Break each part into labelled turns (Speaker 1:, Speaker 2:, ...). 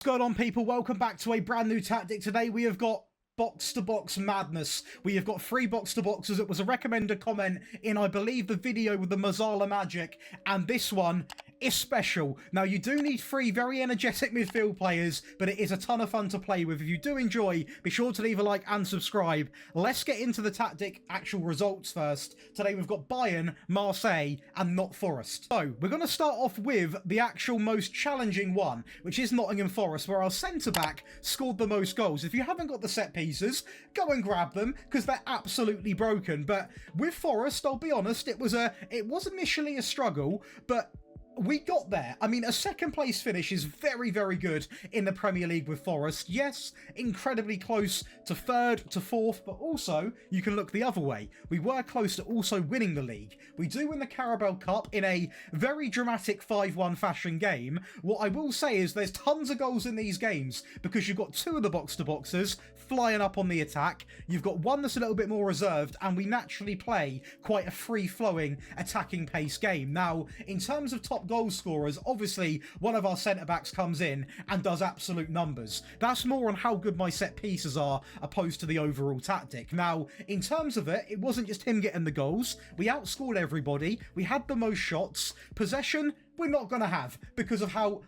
Speaker 1: What's going on, people? Welcome back to a brand new tactic. Today we have got box-to-box madness. We have got 3 box-to-boxes. It was a recommended comment in, I believe, the video with the Mazzala Magic, and this one is special. Now, you do need 3 very energetic midfield players, but it is a ton of fun to play with. If you do enjoy, be sure to leave a like and subscribe. Let's get into the tactic actual results first. Today we've got Bayern, Marseille, and not Forest. So, we're going to start off with the actual most challenging one, which is Nottingham Forest, where our centre-back scored the most goals. If you haven't got the set pieces, go and grab them, because they're absolutely broken. But with Forest, I'll be honest, it was initially a struggle, but we got there. I mean, a second place finish is very, very good in the Premier League with Forest. Yes, incredibly close to 3rd to 4th, but also you can look the other way. We were close to also winning the league. We do win the Carabao Cup in a very dramatic 5-1 fashion game. What I will say is there's tons of goals in these games because you've got 2 of the box-to-boxers flying up on the attack. You've got one that's a little bit more reserved, and we naturally play quite a free-flowing attacking pace game. Now, in terms of top goal scorers, obviously one of our centre-backs comes in and does absolute numbers. That's more on how good my set pieces are opposed to the overall tactic. Now, in terms of it, it wasn't just him getting the goals. We outscored everybody. We had the most shots. Possession, we're not going to have because of how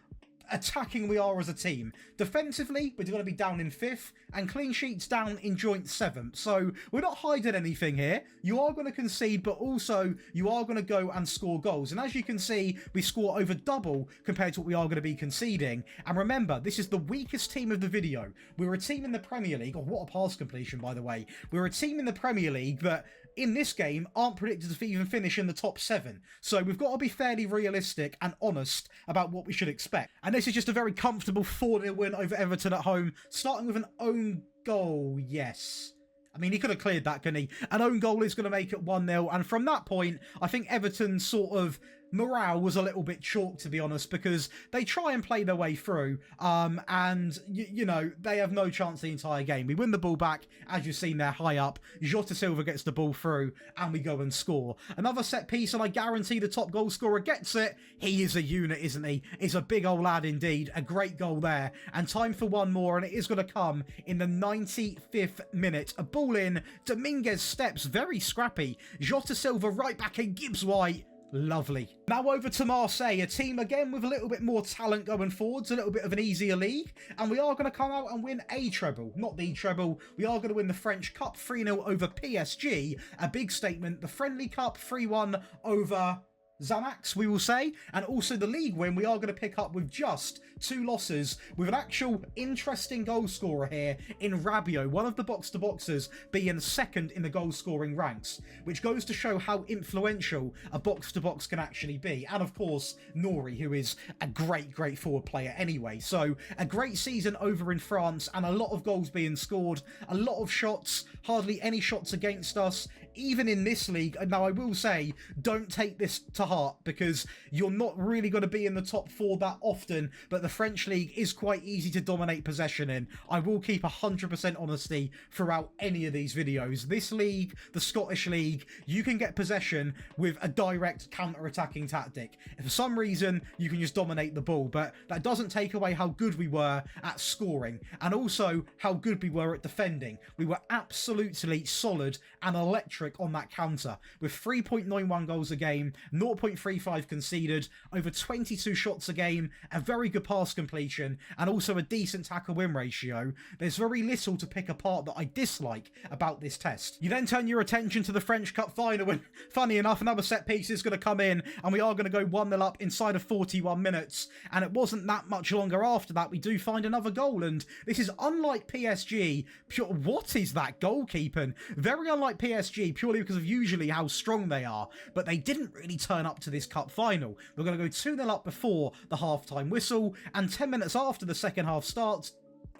Speaker 1: attacking we are as a team. Defensively, we're going to be down in 5th, and clean sheets down in joint 7th. So we're not hiding anything here. You are going to concede, but also you are going to go and score goals. And as you can see, we score over double compared to what we are going to be conceding. And remember, this is the weakest team of the video. We're a team in the Premier League. Oh, what a pass completion, by the way. We're a team in the Premier League that in this game aren't predicted to even finish in the top 7. So we've got to be fairly realistic and honest about what we should expect. And this is just a very comfortable 4-0 win over Everton at home, starting with an own goal. Yes. I mean, he could have cleared that, couldn't he? An own goal is going to make it 1-0. And from that point, I think Everton's sort of morale was a little bit chalked, to be honest, because they try and play their way through, and you know, they have no chance the entire game. We win the ball back, as you've seen there, high up. JoshDaly gets the ball through, and we go and score. Another set piece, and I guarantee the top goal scorer gets it. He is a unit, isn't he? He's a big old lad indeed. A great goal there, and time for one more, and it is going to come in the 95th minute. A ball in, Dominguez steps, very scrappy. JoshDaly right back in, Gibbs White. Lovely. Now over to Marseille, a team again with a little bit more talent going forwards, a little bit of an easier league, and we are going to come out and win a treble, not the treble. We are going to win the French Cup 3-0 over PSG, a big statement. The Friendly Cup 3-1 over Xanax, we will say, and also the league win we are going to pick up with just 2 losses, with an actual interesting goal scorer here in Rabiot, one of the box-to-boxers being 2nd in the goal-scoring ranks, which goes to show how influential a box-to-box can actually be. And of course, Nori, who is a great forward player anyway. So a great season over in France, and a lot of goals being scored, a lot of shots, hardly any shots against us, even in this league. Now, I will say, don't take this to heart, because you're not really going to be in the top 4 that often, but the French league is quite easy to dominate possession in. I will keep 100% honesty throughout any of these videos. This league, the Scottish league, you can get possession with a direct counter-attacking tactic. If for some reason you can just dominate the ball, but that doesn't take away how good we were at scoring, and also how good we were at defending. We were absolutely solid and electric on that counter, with 3.91 goals a game, 0.35 conceded, over 22 shots a game, a very good pass completion, and also a decent tackle win ratio. There's very little to pick apart that I dislike about this test. You then turn your attention to the French Cup final, and funny enough, another set piece is going to come in, and we are going to go 1-0 up inside of 41 minutes, and it wasn't that much longer after that we do find another goal, and this is unlike PSG. What is that goalkeeping? Very unlike PSG, purely because of usually how strong they are, but they didn't really turn up to this cup final. We're going to go 2-0 up before the half-time whistle, and 10 minutes after the second half starts,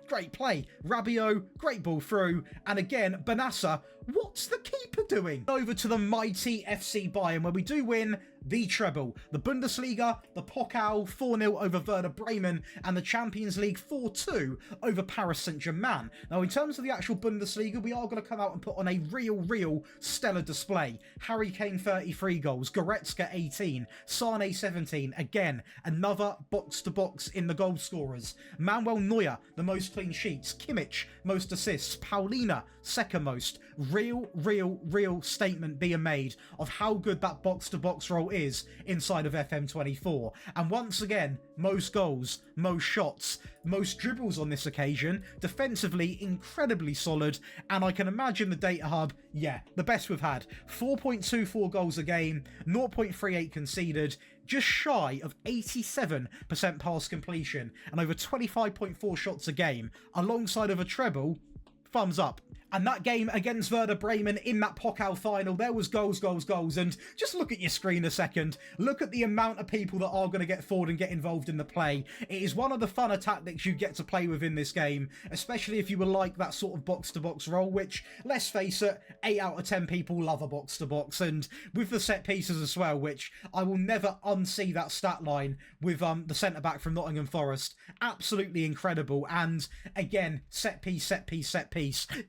Speaker 1: great play. Rabiot, great ball through, and again, Benassa What's the keeper doing? Over to the mighty FC Bayern, where we do win the treble, the Bundesliga, the Pokal 4-0 over Werder Bremen, and the Champions League 4-2 over Paris Saint-Germain. Now, in terms of the actual Bundesliga, we are going to come out and put on a real stellar display. Harry Kane 33 goals, Goretzka 18, Sane 17. Again, another box-to-box in the goal scorers. Manuel Neuer, the most clean sheets. Kimmich, most assists. Paulina, second most. Real statement being made of how good that box-to-box role is inside of FM24. And once again, most goals, most shots, most dribbles on this occasion. Defensively, incredibly solid. And I can imagine the data hub, yeah, the best we've had. 4.24 goals a game, 0.38 conceded, just shy of 87% pass completion, and over 25.4 shots a game, alongside of a treble. Thumbs up. And that game against Werder Bremen in that Pokal final, there was goals. And just look at your screen a second. Look at the amount of people that are going to get forward and get involved in the play. It is one of the funner tactics you get to play with in this game, especially if you were like that sort of box-to-box role, which, let's face it, 8 out of 10 people love a box-to-box. And with the set pieces as well, which I will never unsee that stat line with the centre-back from Nottingham Forest. Absolutely incredible. And again, set piece.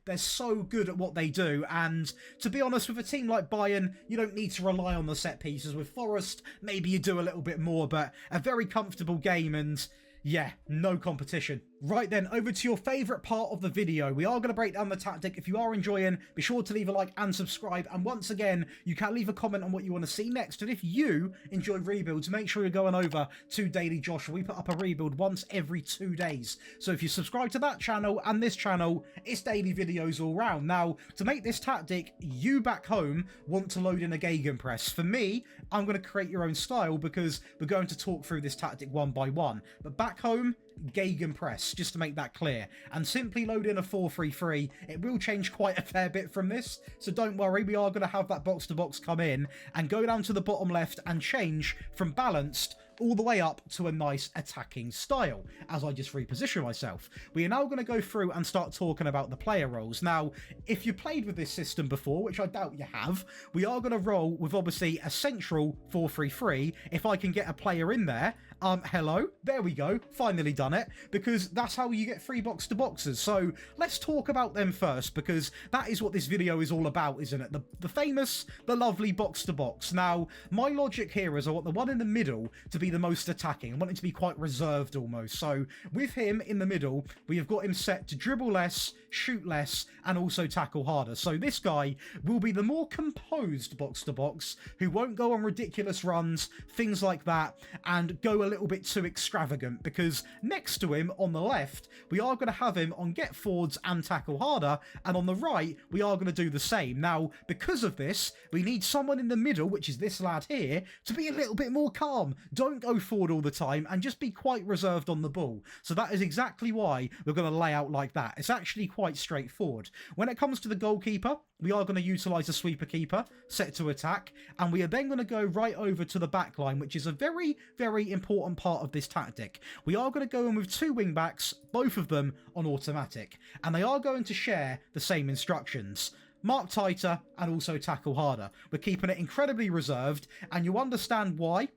Speaker 1: They're so good at what they do, and to be honest, with a team like Bayern, you don't need to rely on the set pieces. With Forest, maybe you do a little bit more, but a very comfortable game, and yeah, no competition. Right then, over to your favourite part of the video. We are going to break down the tactic. If you are enjoying, be sure to leave a like and subscribe. And once again, you can leave a comment on what you want to see next. And if you enjoy rebuilds, make sure you're going over to Daily Josh. We put up a rebuild once every 2 days. So if you subscribe to that channel and this channel, it's daily videos all round. Now, to make this tactic, you back home want to load in a gegenpress. For me, I'm going to create your own style because we're going to talk through this tactic one by one. But back home, gegenpress, just to make that clear, and simply load in a 4-3-3. It will change quite a fair bit from this, so don't worry, we are going to have that box to box come in and go down to the bottom left and change from balanced all the way up to a nice attacking style as I just reposition myself. We are now going to go through and start talking about the player roles. Now, if you played with this system before, which I doubt you have, we are going to roll with obviously a central 4-3-3. If I can get a player in there, hello, there we go, finally done it, because that's how you get free box to boxes. So let's talk about them first, because that is what this video is all about, isn't it? The famous, the lovely box to box. Now, my logic here is I want the one in the middle to be the most attacking. I want it to be quite reserved almost. So with him in the middle, we have got him set to dribble less, shoot less, and also tackle harder. So this guy will be the more composed box to box, who won't go on ridiculous runs, things like that, and go a little bit too extravagant, because next to him on the left, we are going to have him on get forwards and tackle harder, and on the right, we are going to do the same. Now, because of this, we need someone in the middle, which is this lad here, to be a little bit more calm. Don't go forward all the time and just be quite reserved on the ball. So that is exactly why we're going to lay out like that. It's actually quite straightforward. When it comes to the goalkeeper, we are going to utilise a sweeper keeper set to attack, and we are then going to go right over to the back line, which is a very important part of this tactic. We are going to go in with 2 wing backs, both of them on automatic, and they are going to share the same instructions. Mark tighter and also tackle harder. We're keeping it incredibly reserved, and you understand why.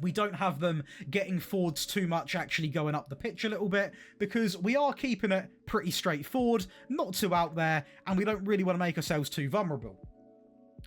Speaker 1: We don't have them getting forwards too much, actually going up the pitch a little bit, because we are keeping it pretty straightforward, not too out there, and we don't really want to make ourselves too vulnerable.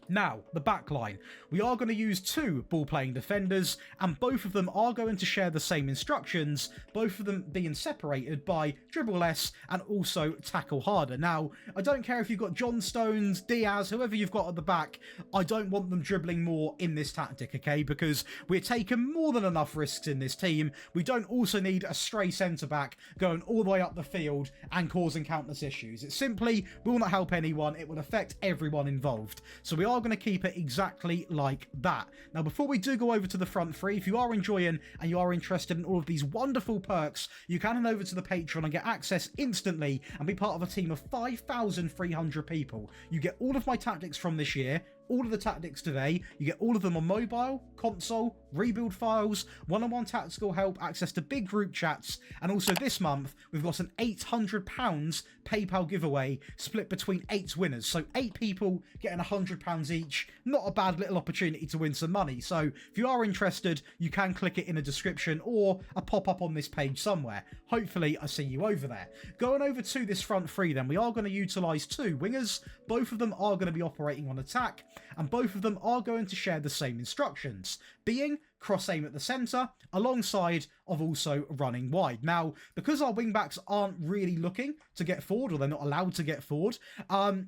Speaker 1: Now, the back line. We are going to use 2 ball-playing defenders, and both of them are going to share the same instructions, both of them being separated by dribble less and also tackle harder. Now, I don't care if you've got John Stones, Diaz, whoever you've got at the back, I don't want them dribbling more in this tactic, okay? Because we're taking more than enough risks in this team. We don't also need a stray centre-back going all the way up the field and causing countless issues. It simply will not help anyone. It will affect everyone involved. So we are going to keep it exactly like that. Now, before we do go over to the front 3, if you are enjoying and you are interested in all of these wonderful perks, you can head over to the Patreon and get access instantly and be part of a team of 5,300 people. You get all of my tactics from this year, all of the tactics today. You get all of them on mobile, console, rebuild files, one-on-one tactical help, access to big group chats, and also this month we've got an £800 PayPal giveaway split between 8 winners. So 8 people getting £100 each. Not a bad little opportunity to win some money. So if you are interested, you can click it in the description or a pop-up on this page somewhere. Hopefully I see you over there. Going over to this front three then, we are going to utilise 2 wingers. Both of them are going to be operating on attack, and both of them are going to share the same instructions, being cross aim at the centre, alongside of also running wide. Now, because our wingbacks aren't really looking to get forward, or they're not allowed to get forward,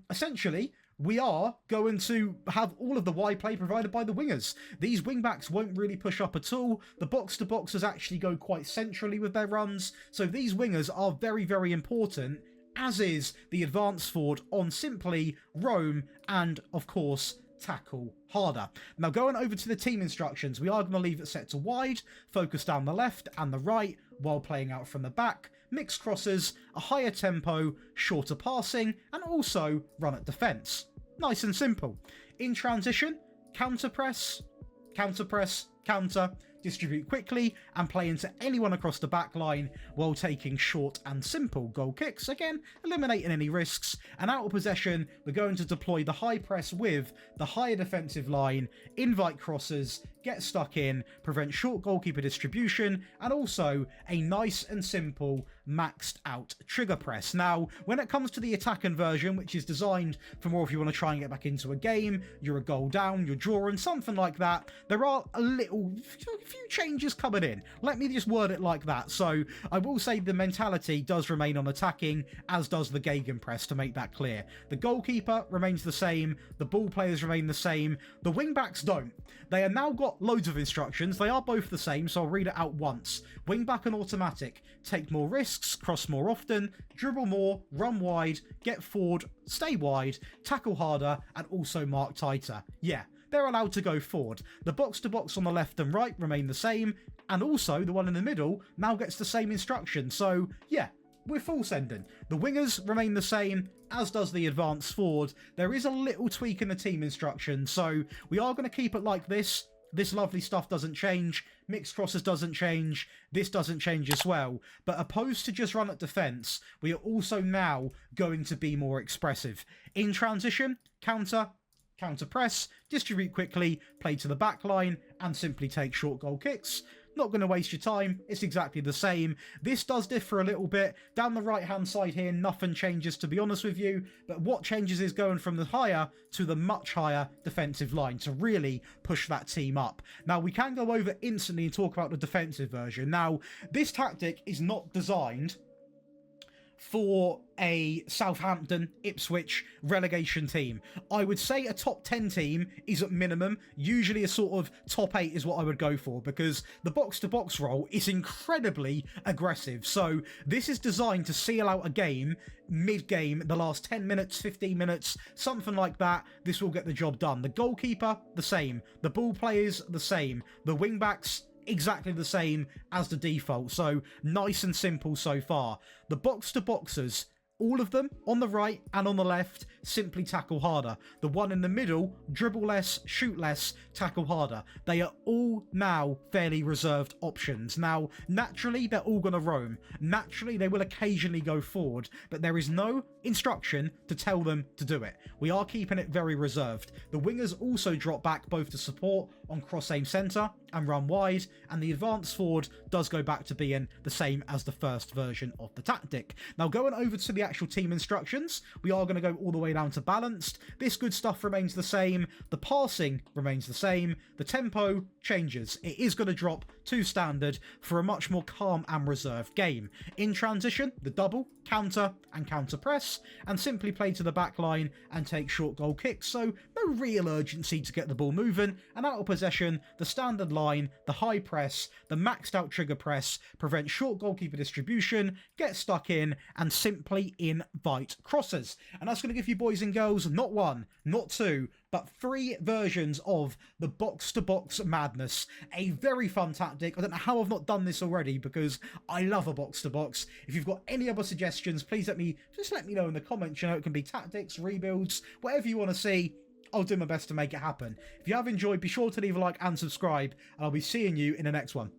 Speaker 1: essentially, we are going to have all of the wide play provided by the wingers. These wingbacks won't really push up at all. The box-to-boxers actually go quite centrally with their runs, so these wingers are very, very important, as is the advance forward on simply roam and, of course, tackle harder. Now, going over to the team instructions, we are going to leave it set to wide, focus down the left and the right while playing out from the back, mixed crosses, a higher tempo, shorter passing, and also run at defence. Nice and simple. In transition, counter press, counter, distribute quickly, and play into anyone across the back line while taking short and simple goal kicks. Again, eliminating any risks. And out of possession, we're going to deploy the high press with the higher defensive line, invite crosses, get stuck in, prevent short goalkeeper distribution, and also a nice and simple maxed out trigger press. Now, when it comes to the attack version, which is designed for more if you want to try and get back into a game, you're a goal down, you're drawing, something like that, there are a few changes coming in. Let me just word it like that. So I will say the mentality does remain on attacking, as does the gegenpress, to make that clear. The goalkeeper remains the same, the ball players remain the same, the wingbacks don't. They have now got loads of instructions. They are both the same, so I'll read it out once. Wingback and automatic: take more risks, cross more often, dribble more, run wide, get forward, stay wide, tackle harder, and also mark tighter. Yeah, they're allowed to go forward. The box-to-box on the left and right remain the same, and also the one in the middle now gets the same instruction. So yeah, we're full sending. The wingers remain the same, as does the advance forward. There is a little tweak in the team instruction, so we are going to keep it like this. This lovely stuff doesn't change. Mixed crosses doesn't change. This doesn't change as well. But opposed to just run at defence, we are also now going to be more expressive. In transition, counter press, distribute quickly, play to the back line, and simply take short goal kicks. Not going to waste your time. It's exactly the same. This does differ a little bit. Down the right-hand side here, nothing changes, to be honest with you. But what changes is going from the higher to the much higher defensive line to really push that team up. Now, we can go over instantly and talk about the defensive version. Now, this tactic is not designed for a Southampton, Ipswich relegation team. I would say a top 10 team is at minimum. Usually a sort of top 8 is what I would go for, because the box-to-box role is incredibly aggressive. So this is designed to seal out a game mid-game, the last 10 minutes, 15 minutes, something like that. This will get the job done. The goalkeeper, the same. The ball players, the same. The wingbacks, exactly the same as the default. So nice and simple so far. The box-to-boxers, all of them on the right and on the left, simply tackle harder. The one in the middle, dribble less, shoot less, tackle harder. They are all now fairly reserved options. Now, naturally, they're all going to roam. Naturally, they will occasionally go forward, but there is no instruction to tell them to do it. We are keeping it very reserved. The wingers also drop back both to support on cross-aim centre and run wide, and the advance forward does go back to being the same as the first version of the tactic. Now, going over to the actual team instructions, we are going to go all the way down to balanced. This good stuff remains the same. The passing remains the same. The tempo changes. It is going to drop to standard for a much more calm and reserved game. In transition, the double, counter and counter press, and simply play to the back line and take short goal kicks. So no real urgency to get the ball moving. And out of possession, the standard line, the high press, the maxed out trigger press, prevent short goalkeeper distribution, get stuck in, and simply invite crosses. And that's going to give you boys and girls not one, not two, but 3 versions of the box-to-box madness. A very fun tactic. I don't know how I've not done this already, because I love a box-to-box. If you've got any other suggestions, please let me know in the comments. You know, it can be tactics, rebuilds, whatever you want to see. I'll do my best to make it happen. If you have enjoyed, be sure to leave a like and subscribe, and I'll be seeing you in the next one.